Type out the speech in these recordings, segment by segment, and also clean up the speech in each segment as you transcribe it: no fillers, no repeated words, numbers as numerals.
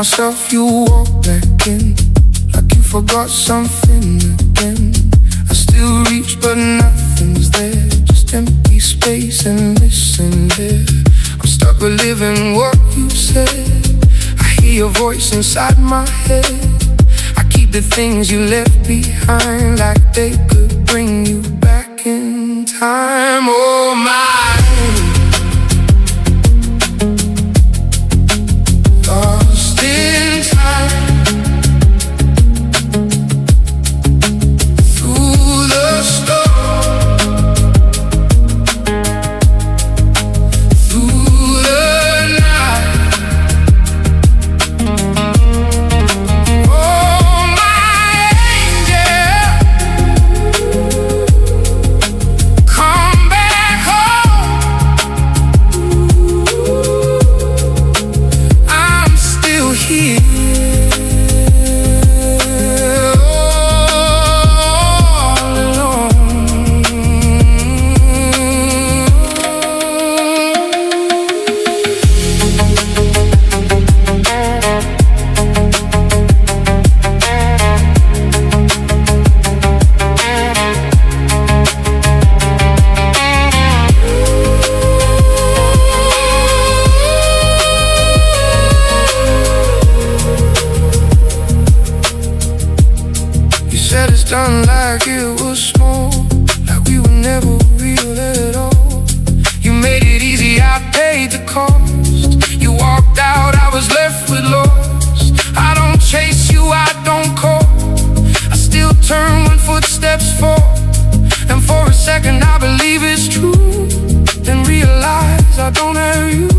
myself, you walk back in, like you forgot something again. I still reach but nothing's there, just empty space and listen there. I'm stuck reliving what you said. I hear your voice inside my head. I keep the things you left behind, like they could bring you back in time. Oh my, lost in time, through the storm, through the night. Oh my angel, come back home. I'm still here, all alone. You said it's done like it was small, like we were never real at all. You made it easy, I paid the cost. You walked out, I was left with lost. I don't chase you, I don't call. I still turn when footsteps fall, and for a second I believe it's true, then realize I don't have you.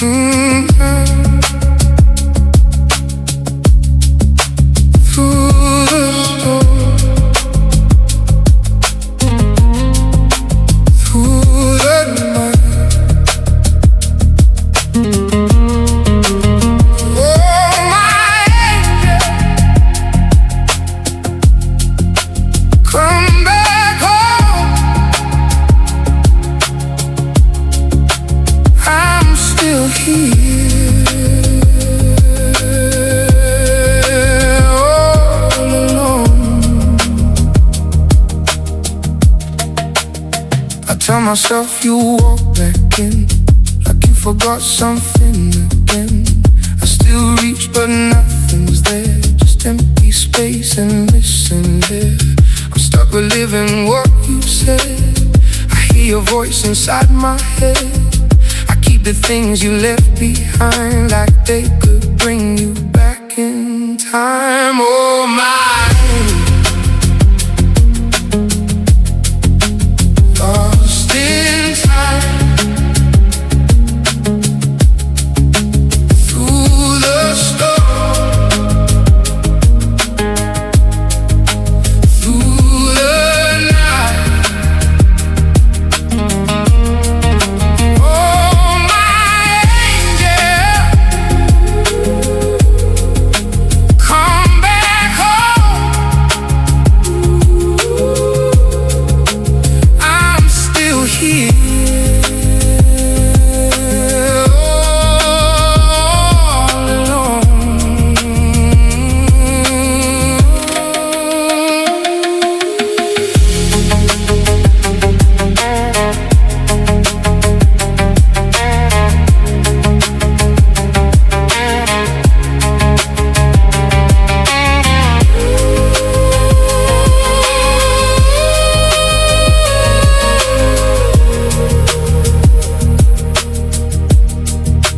Mm-hmm. still here, all alone. I tell myself you walk back in, like you forgot something again. I still reach but nothing's there, just empty space and listen there. I'm stuck reliving what you said. I hear your voice inside my head. I keep the things you left behind, like they could bring you back in time. Oh my, lost in time. Through the storm, through the night. Oh my angel, come back home. I'm still here, all alone.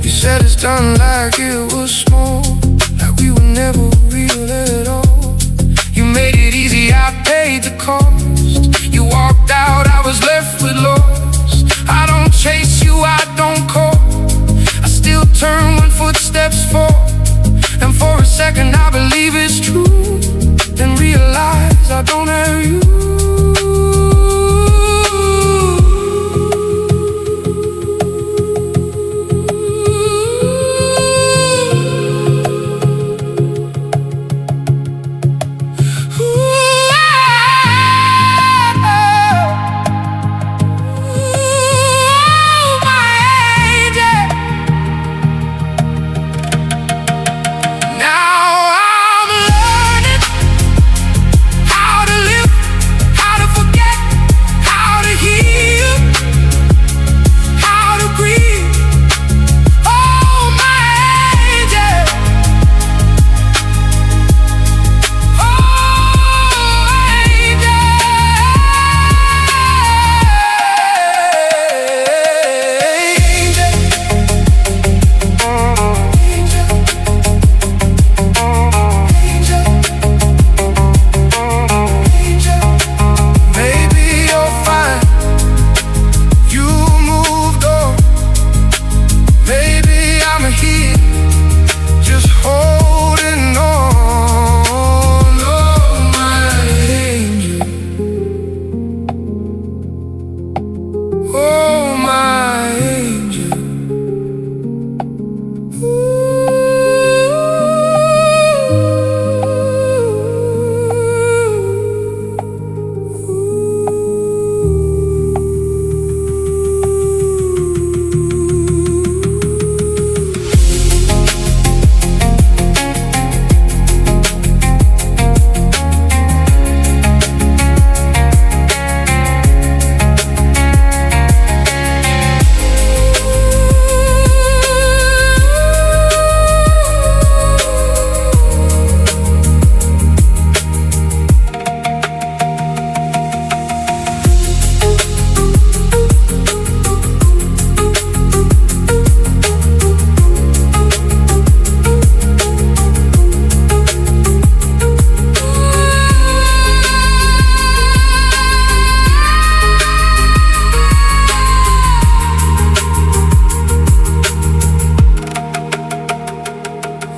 You said it's done like it was small, like we were never real at all. You made it easy, I paid the cost. You walked out, I was left with lost. I don't chase you, I don't call. I still turn when footsteps fall. And for a second I believe it's true, then realize I don't have you.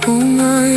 Oh my